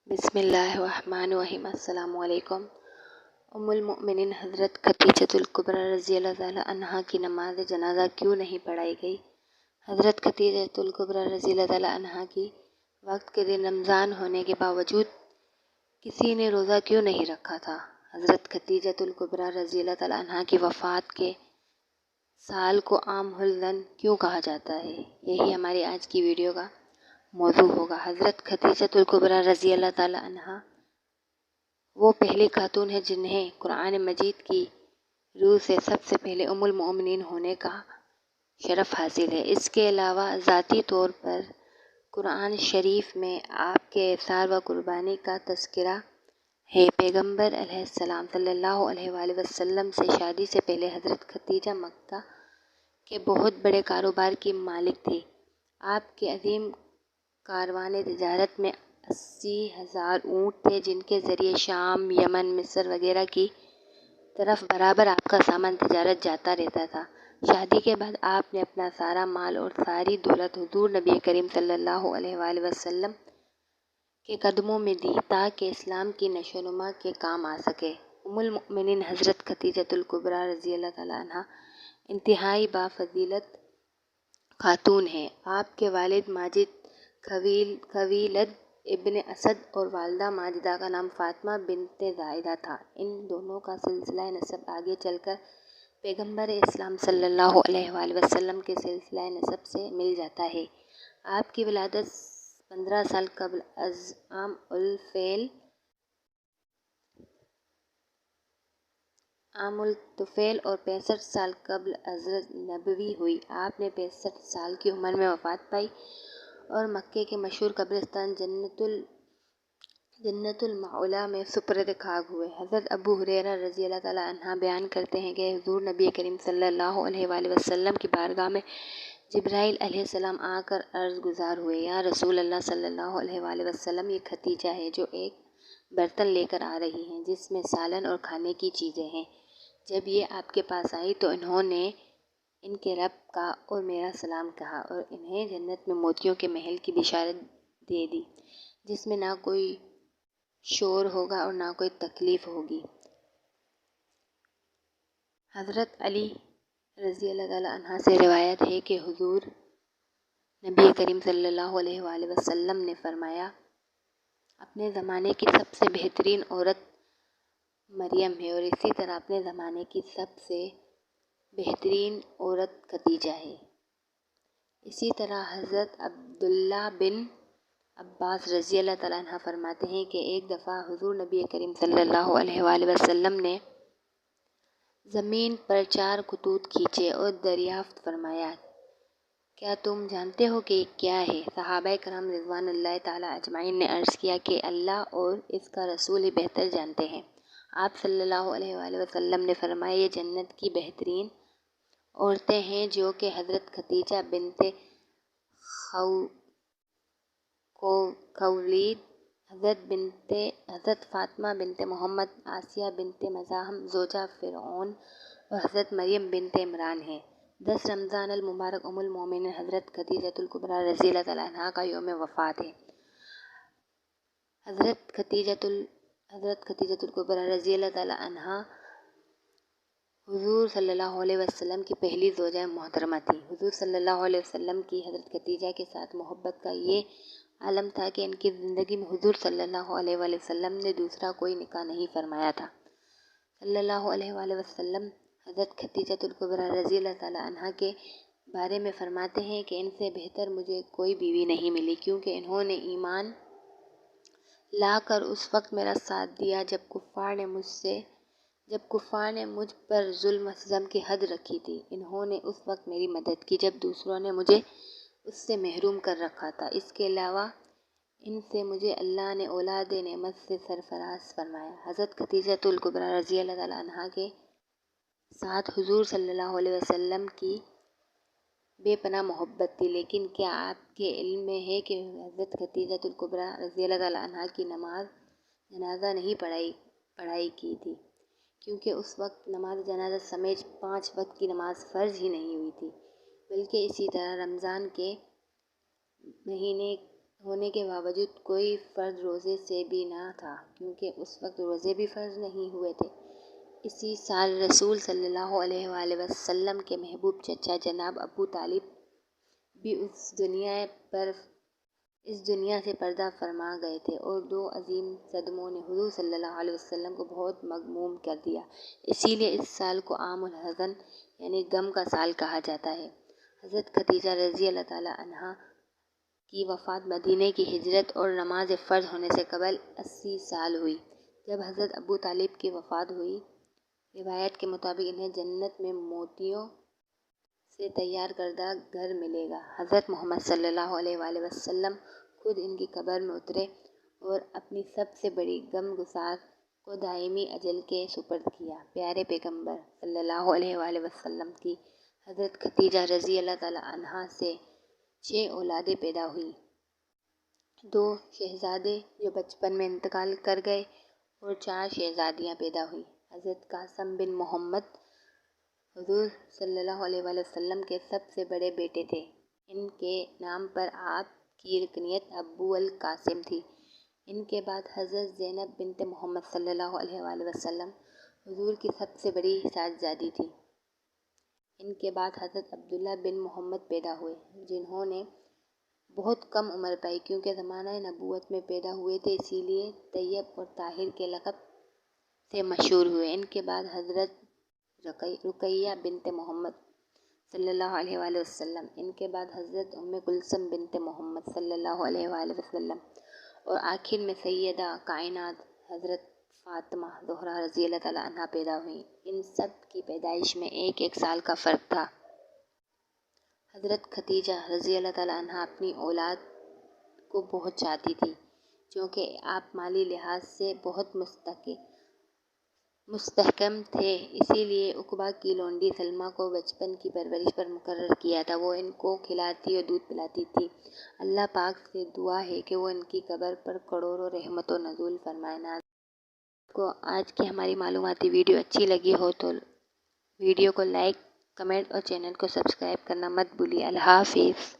بسم اللہ الرحمن الرحیم۔ السلام علیکم۔ ام المؤمنین حضرت خدیجۃ الکبریٰ رضی اللہ تعالی عنہا کی نماز جنازہ کیوں نہیں پڑھائی گئی؟ حضرت خدیجۃ الکبریٰ رضی اللہ تعالی عنہا کی وقت کے دن رمضان ہونے کے باوجود کسی نے روزہ کیوں نہیں رکھا تھا؟ حضرت خدیجۃ الکبریٰ رضی اللہ تعالی عنہا کی وفات کے سال کو عام الذن کیوں کہا جاتا ہے؟ یہی ہماری آج کی ویڈیو کا موضوع ہوگا۔ حضرت خدیجۃ الکبریٰ رضی اللہ تعالی عنہا وہ پہلی خاتون ہے جنہیں قرآن مجید کی روح سے سب سے پہلے ام المؤمنین ہونے کا شرف حاصل ہے۔ اس کے علاوہ ذاتی طور پر قرآن شریف میں آپ کے ایثار و قربانی کا تذکرہ ہے۔ پیغمبر علیہ السلام صلی اللہ علیہ وآلہ وسلم سے شادی سے پہلے حضرت خدیجہ مکہ کے بہت بڑے کاروبار کی مالک تھی۔ آپ کے عظیم کاروان تجارت میں 80,000 اونٹ تھے جن کے ذریعے شام، یمن، مصر وغیرہ کی طرف برابر آپ کا سامان تجارت جاتا رہتا تھا۔ شادی کے بعد آپ نے اپنا سارا مال اور ساری دولت حضور نبی کریم صلی اللہ علیہ وآلہ وسلم کے قدموں میں دی تاکہ اسلام کی نشو و نما کے کام آ سکے۔ ام المؤمنین حضرت خدیجۃ الکبریٰ رضی اللہ تعالی عنہا انتہائی بافضیلت خاتون ہیں۔ آپ کے والد ماجد خویلد ابن اسد اور والدہ ماجدہ کا نام فاطمہ بنت زائدہ تھا۔ ان دونوں کا سلسلہ نسب آگے چل کر پیغمبر اسلام صلی اللہ علیہ وآلہ وسلم کے سلسلہ نسب سے مل جاتا ہے۔ آپ کی ولادت 15 سال قبل از عام الطفیل اور 65 سال قبل از نبوی ہوئی۔ آپ نے 65 سال کی عمر میں وفات پائی اور مکے کے مشہور قبرستان جنت المعلیٰ میں سپرد خاک ہوئے۔ حضرت ابو ہریرہ رضی اللہ تعالی عنہ بیان کرتے ہیں کہ حضور نبی کریم صلی اللہ علیہ وآلہ وسلم کی بارگاہ میں جبرائیل علیہ السلام آ کر عرض گزار ہوئے، یا رسول اللہ صلی اللہ علیہ وآلہ وسلم، یہ خدیجہ ہے جو ایک برتن لے کر آ رہی ہیں جس میں سالن اور کھانے کی چیزیں ہیں۔ جب یہ آپ کے پاس آئی تو انہوں نے ان کے رب کا اور میرا سلام کہا اور انہیں جنت میں موتیوں کے محل کی بشارت دے دی جس میں نہ کوئی شور ہوگا اور نہ کوئی تکلیف ہوگی۔ حضرت علی رضی اللہ تعالی عنہ سے روایت ہے کہ حضور نبی کریم صلی اللہ علیہ وآلہ وسلم نے فرمایا، اپنے زمانے کی سب سے بہترین عورت مریم ہے اور اسی طرح اپنے زمانے کی سب سے بہترین عورت خدیجہ ہے۔ اسی طرح حضرت عبداللہ بن عباس رضی اللہ تعالیٰ عنہ فرماتے ہیں کہ ایک دفعہ حضور نبی کریم صلی اللہ علیہ وآلہ وسلم نے زمین پر 4 خطوط کھینچے اور دریافت فرمایا، کیا تم جانتے ہو کہ یہ کیا ہے؟ صحابہ کرام رضوان اللہ تعالیٰ اجمعین نے عرض کیا کہ اللہ اور اس کا رسول ہی بہتر جانتے ہیں۔ آپ صلی اللہ علیہ وآلہ وسلم نے فرمایا، یہ جنت کی بہترین عورتیں ہیں جو کہ حضرت خدیجہ بنت خویلد، حضرت فاطمہ بنت محمد، آسیہ بنت مزاحم زوجہ فرعون اور حضرت مریم بنت عمران ہیں۔ 10 رمضان المبارک ام المؤمنین حضرت خدیجۃ الکبریٰ رضی اللہ تعالی عنہا کا یوم وفات ہے۔ حضرت خدیجۃ الکبریٰ رضی اللہ تعالی عنہا حضور صلی اللہ علیہ وسلم کی پہلی زوجہ محترمہ تھی۔ حضور صلی اللہ علیہ وسلم کی حضرت خدیجہ کے ساتھ محبت کا یہ عالم تھا کہ ان کی زندگی میں حضور صلی اللہ علیہ وآلہ وسلم نے دوسرا کوئی نکاح نہیں فرمایا تھا۔ صلی اللہ علیہ وآلہ وسلم حضرت خدیجۃ الکبریٰ رضی اللہ تعالی عنہا کے بارے میں فرماتے ہیں کہ ان سے بہتر مجھے کوئی بیوی نہیں ملی، کیونکہ انہوں نے ایمان لا کر اس وقت میرا ساتھ دیا جب کفار نے مجھ پر ظلم و ستم کی حد رکھی تھی۔ انہوں نے اس وقت میری مدد کی جب دوسروں نے مجھے اس سے محروم کر رکھا تھا۔ اس کے علاوہ ان سے مجھے اللہ نے اولاد نعمت سے سرفراز فرمایا۔ حضرت خدیجۃ الکبریٰ رضی اللہ تعالی عنہا کے ساتھ حضور صلی اللہ علیہ وسلم کی بے پناہ محبت تھی، لیکن کیا آپ کے علم میں ہے کہ حضرت خدیجۃ الکبریٰ رضی اللہ تعالی عنہا کی نماز جنازہ نہیں پڑھائی کی تھی، کیونکہ اس وقت نماز جنازہ سمیت 5 وقت کی نماز فرض ہی نہیں ہوئی تھی، بلکہ اسی طرح رمضان کے مہینے ہونے کے باوجود کوئی فرد روزے سے بھی نہ تھا، کیونکہ اس وقت روزے بھی فرض نہیں ہوئے تھے۔ اسی سال رسول صلی اللہ علیہ وآلہ وسلم کے محبوب چچا جناب ابو طالب بھی اس دنیا سے پردہ فرما گئے تھے، اور دو عظیم صدموں نے حضور صلی اللہ علیہ وسلم کو بہت مغموم کر دیا۔ اسی لیے اس سال کو عام الحزن یعنی غم کا سال کہا جاتا ہے۔ حضرت خدیجہ رضی اللہ تعالی عنہا کی وفات مدینے کی ہجرت اور نماز فرض ہونے سے قبل 80 سال ہوئی۔ جب حضرت ابو طالب کی وفات ہوئی، روایت کے مطابق انہیں جنت میں موتیوں سے تیار کردہ گھر ملے گا۔ حضرت محمد صلی اللہ علیہ وآلہ وسلم خود ان کی قبر میں اترے اور اپنی سب سے بڑی غم گسار کو دائمی اجل کے سپرد کیا۔ پیارے پیغمبر صلی اللہ علیہ وآلہ وسلم کی حضرت خدیجہ رضی اللہ تعالی عنہا سے 6 اولادیں پیدا ہوئیں۔ 2 شہزادے جو بچپن میں انتقال کر گئے اور 4 شہزادیاں پیدا ہوئیں۔ حضرت قاسم بن محمد حضور صلی اللہ علیہ وآلہ وسلم کے سب سے بڑے بیٹے تھے۔ ان کے نام پر آپ کی رکنیت ابو القاسم تھی۔ ان کے بعد حضرت زینب بنت محمد صلی اللہ علیہ وآلہ وسلم حضور کی سب سے بڑی صاحبزادی تھی۔ ان کے بعد حضرت عبداللہ بن محمد پیدا ہوئے، جنہوں نے بہت کم عمر پائی، کیونکہ زمانہ نبوت میں پیدا ہوئے تھے، اسی لیے طیب اور طاہر کے لقب سے مشہور ہوئے۔ ان کے بعد حضرت رقیہ بنت محمد صلی اللہ علیہ وآلہ وسلم، ان کے بعد حضرت ام کلثوم بنت محمد صلی اللہ علیہ وآلہ وسلم، اور آخر میں سیدہ کائنات حضرت فاطمہ زہرا رضی اللہ تعالی عنہا پیدا ہوئیں۔ ان سب کی پیدائش میں 1 سال کا فرق تھا۔ حضرت خدیجہ رضی اللہ تعالی عنہا اپنی اولاد کو بہت چاہتی تھی، چونکہ آپ مالی لحاظ سے بہت مستحکم تھے، اسی لیے عقبہ کی لونڈی سلمیٰ کو بچپن کی پرورش پر مقرر کیا تھا۔ وہ ان کو کھلاتی اور دودھ پلاتی تھی۔ اللہ پاک سے دعا ہے کہ وہ ان کی قبر پر کروڑوں رحمتوں نازل فرمائے۔ آپ کو آج کی ہماری معلوماتی ویڈیو اچھی لگی ہو تو ویڈیو کو لائک، کمنٹ اور چینل کو سبسکرائب کرنا مت بھولیے۔ اللہ حافظ۔